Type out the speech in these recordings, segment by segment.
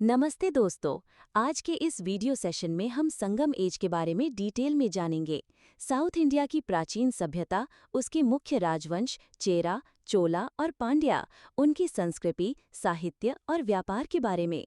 नमस्ते दोस्तों। आज के इस वीडियो सेशन में हम संगम एज के बारे में डिटेल में जानेंगे। साउथ इंडिया की प्राचीन सभ्यता, उसके मुख्य राजवंश चेरा, चोला और पांड्या, उनकी संस्कृति, साहित्य और व्यापार के बारे में।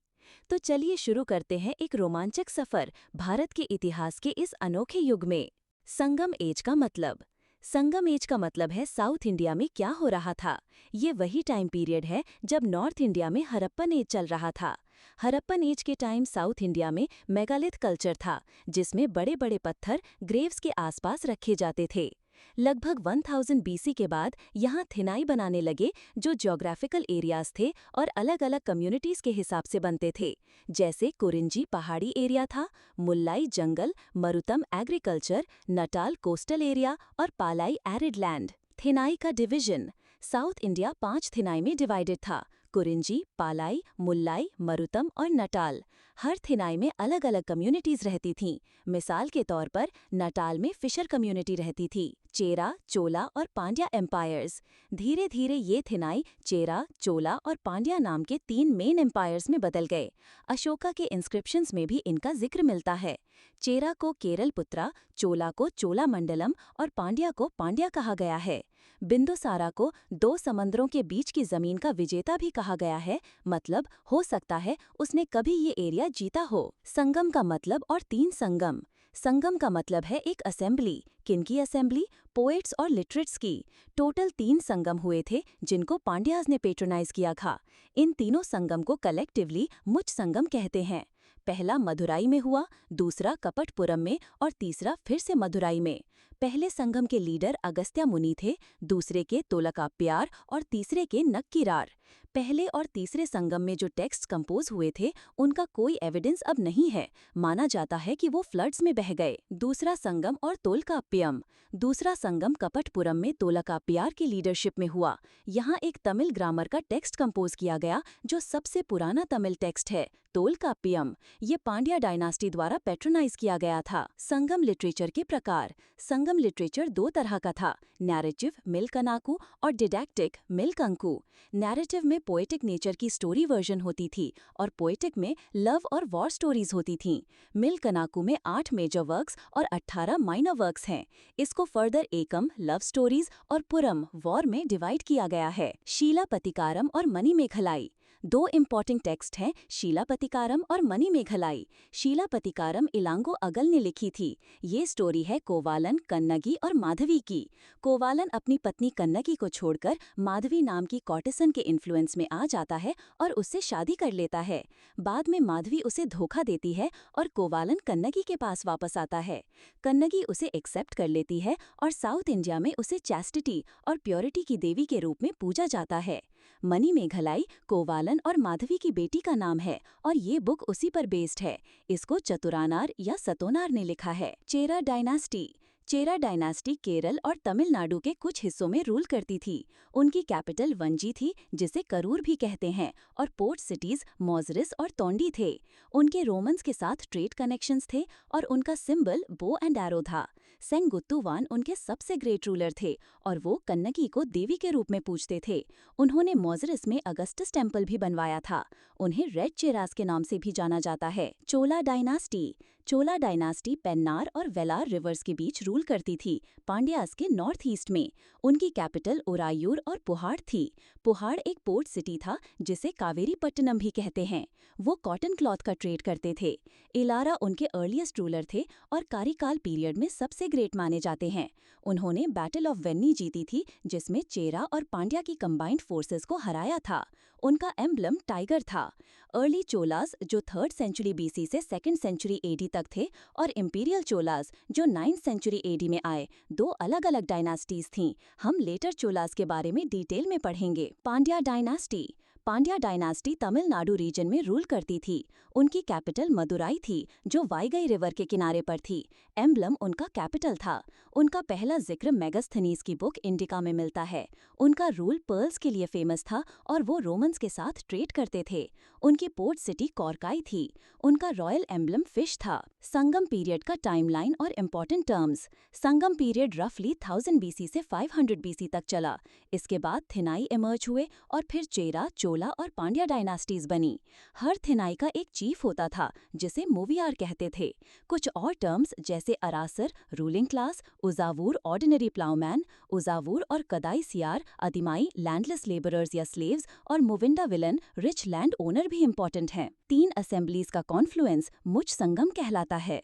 तो चलिए शुरू करते हैं एक रोमांचक सफर भारत के इतिहास के इस अनोखे युग में। संगम एज का मतलब। संगम एज का मतलब है साउथ इंडिया में क्या हो रहा था। ये वही टाइम पीरियड है जब नॉर्थ इंडिया में हड़प्पन एज चल रहा था। हड़प्पन एज के टाइम साउथ इंडिया में मेगालिथ कल्चर था, जिसमें बड़े बड़े पत्थर ग्रेव्स के आसपास रखे जाते थे। लगभग 1000 बीसी के बाद यहाँ थिनाई बनाने लगे, जो ज्योग्राफिकल एरियाज थे और अलग अलग कम्युनिटीज के हिसाब से बनते थे। जैसे कुरिंजी पहाड़ी एरिया था, मुल्लाई जंगल, मरुतम एग्रीकल्चर, नटाल कोस्टल एरिया और पालाई एरिड लैंड। थिनाई का डिवीजन। साउथ इंडिया 5 थिनाई में डिवाइडेड था: कुरिंजी, पालाई, मुल्लाई, मरुतम और नटाल। हर थिनाई में अलग अलग कम्युनिटीज रहती थीं। मिसाल के तौर पर नटाल में फिशर कम्युनिटी रहती थी। चेरा, चोला और पांड्या एम्पायर्स। धीरे धीरे ये थिनाई चेरा, चोला और पांड्या नाम के 3 मेन एम्पायर्स में बदल गए। अशोका के इंस्क्रिप्शंस में भी इनका जिक्र मिलता है। चेरा को केरल पुत्रा, चोला को चोला मंडलम और पांड्या को पांड्या कहा गया है। बिंदुसारा को 2 समंदरों के बीच की जमीन का विजेता भी कहा गया है, मतलब हो सकता है उसने कभी ये एरिया जीता हो। संगम का मतलब और 3 संगम। संगम का मतलब है एक असेंबली। किनकी असेंबली? पोएट्स और लिटरेट्स की। टोटल 3 संगम हुए थे, जिनको पांड्याज ने पेट्रोनाइज किया था। इन तीनों संगम को कलेक्टिवली मुझ संगम कहते हैं। पहला मदुराई में हुआ, दूसरा कपटपुरम में और तीसरा फिर से मदुराई में। पहले संगम के लीडर अगस्त्य मुनि थे, दूसरे के तोलकाप्पियार और तीसरे के नक्कीरार। पहले और तीसरे संगम में जो टेक्स्ट कंपोज हुए थे, उनका कोई एविडेंस अब नहीं है। माना जाता है कि वो फ्लड्स में बह गए। दूसरा संगम और तोलकाप्पियम। दूसरा संगम कपटपुरम में तोलकाप्पियार की लीडरशिप में हुआ। यहाँ एक तमिल ग्रामर का टेक्स्ट कंपोज किया गया, जो सबसे पुराना तमिल टेक्स्ट है, तोलकाप्पियम। ये पांड्या डायनास्टी द्वारा पैट्रोनाइज किया गया था। संगम लिटरेचर के प्रकार। संगम लिटरेचर 2 तरह का था: नैरेटिव मिल्कनाकू और डिडैक्टिक मिल्कंकू। नैरेटिव में पोएटिक नेचर की स्टोरी वर्जन होती थी और पोएटिक में लव और वॉर स्टोरीज होती थीं। मिल्कनाकू में 8 मेजर वर्क्स और 18 माइनर वर्क्स हैं। इसको फर्दर एकम लव स्टोरीज और पुरम वॉर में डिवाइड किया गया है। शीलापतिकारम और मणिमेखलाई। 2 इम्पॉर्टेंट टेक्स्ट हैं, शीलापतिकारम और मणिमेखलाई। शीलापतिकारम इलांगो अगल ने लिखी थी। ये स्टोरी है कोवालन, कन्नगी और माधवी की। कोवालन अपनी पत्नी कन्नगी को छोड़कर माधवी नाम की कॉर्टिसन के इन्फ्लुएंस में आ जाता है और उससे शादी कर लेता है। बाद में माधवी उसे धोखा देती है और कोवालन कन्नगी के पास वापस आता है। कन्नगी उसे एक्सेप्ट कर लेती है और साउथ इंडिया में उसे चैस्टिटी और प्योरिटी की देवी के रूप में पूजा जाता है। मणिमेखलाई कोवालन और माधवी की बेटी का नाम है और ये बुक उसी पर बेस्ड है। इसको चतुरानार या सतोनार ने लिखा है। चेरा डायनास्टी। चेरा डायनास्टी केरल और तमिलनाडु के कुछ हिस्सों में रूल करती थी। उनकी कैपिटल वंजी थी, जिसे करूर भी कहते हैं, और पोर्ट सिटीज मौजरिस और तोंडी थे। उनके रोमन्स के साथ ट्रेड कनेक्शंस थे और उनका सिंबल बो एंड एरो था। सेंगुत्तुवान उनके सबसे ग्रेट रूलर थे और वो कन्नगी को देवी के रूप में पूजते थे। उन्होंने मौजरिस में अगस्टस टेम्पल भी बनवाया था। उन्हें रेड चेरास के नाम से भी जाना जाता है। चोला डायनास्टी। चोला डायनास्टी पेन्नार और वेलार रिवर्स के बीच रूल करती थी, पांड्यास के नॉर्थ ईस्ट में। उनकी कैपिटल ओरायूर और पुहाड़ थी। पुहाड़ एक पोर्ट सिटी था, जिसे कावेरीपट्टनम भी कहते हैं। वो कॉटन क्लॉथ का ट्रेड करते थे। इलारा उनके अर्लीस्ट रूलर थे और कारिकाल पीरियड में सबसे ग्रेट माने जाते हैं। उन्होंने बैटल ऑफ वेन्नी जीती थी, जिसमें चेरा और पांड्या की कंबाइंड फोर्सेस को हराया था। उनका एम्ब्लम टाइगर था। अर्ली चोलास, जो 3rd सेंचुरी बीसी से 2nd सेंचुरी एडी तक थे, और इंपीरियल चोलास, जो 9th सेंचुरी एडी में आए, 2 अलग अलग डायनास्टीज थीं। हम लेटर चोलास के बारे में डिटेल में पढ़ेंगे। Pandya dynasty. Pandya dynasty Tamil Nadu region में रूल करती थी। उनकी कैपिटल मदुराई थी, जो वाईगई रिवर के किनारे पर थी। एम्ब्लम उनका कैपिटल था। उनका पहला जिक्र मेगास्थनीज की बुक इंडिका में मिलता है। उनका रूल पर्ल्स के लिए फेमस था और वो रोमन्स के साथ ट्रेड करते थे। उनकी पोर्ट सिटी कॉर्काई थी। उनका रॉयल एम्ब्लम फिश था। संगम पीरियड का टाइमलाइन और इम्पॉर्टेंट टर्म्स। संगम पीरियड रफली 1000 बीसी से 500 बीसी तक चला। इसके बाद थिनाई इमर्ज हुए और फिर चेरा, चोला चोला और पांड्या डायनास्टीज बनी। हर थिनाई का एक चीफ होता था जिसे मूवियार कहते थे। कुछ और टर्म्स जैसे Arasar ruling class, उजावूर ordinary Ploughman, उजावूर और कदाई सियार अदिमाई लैंडलेस लेबरर्स या स्लेव्स और मुविंडा विलन रिच लैंड ओनर भी इम्पोर्टेंट हैं। 3 असेंबलीज का कॉन्फ्लुएंस मुच संगम कहलाता है।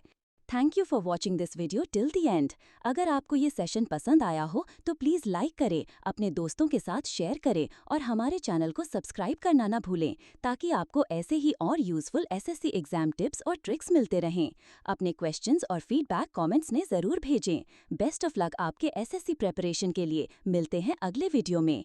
Thank you for watching this video till the end. अगर आपको ये सेशन पसंद आया हो तो प्लीज़ लाइक करें, अपने दोस्तों के साथ शेयर करें और हमारे चैनल को सब्सक्राइब करना ना भूलें ताकि आपको ऐसे ही और यूजफुल एसएससी एग्जाम टिप्स और ट्रिक्स मिलते रहें। अपने क्वेश्चंस और फीडबैक कमेंट्स में ज़रूर भेजें। बेस्ट ऑफ लक आपके एसएससी प्रेपरेशन के लिए। मिलते हैं अगले वीडियो में।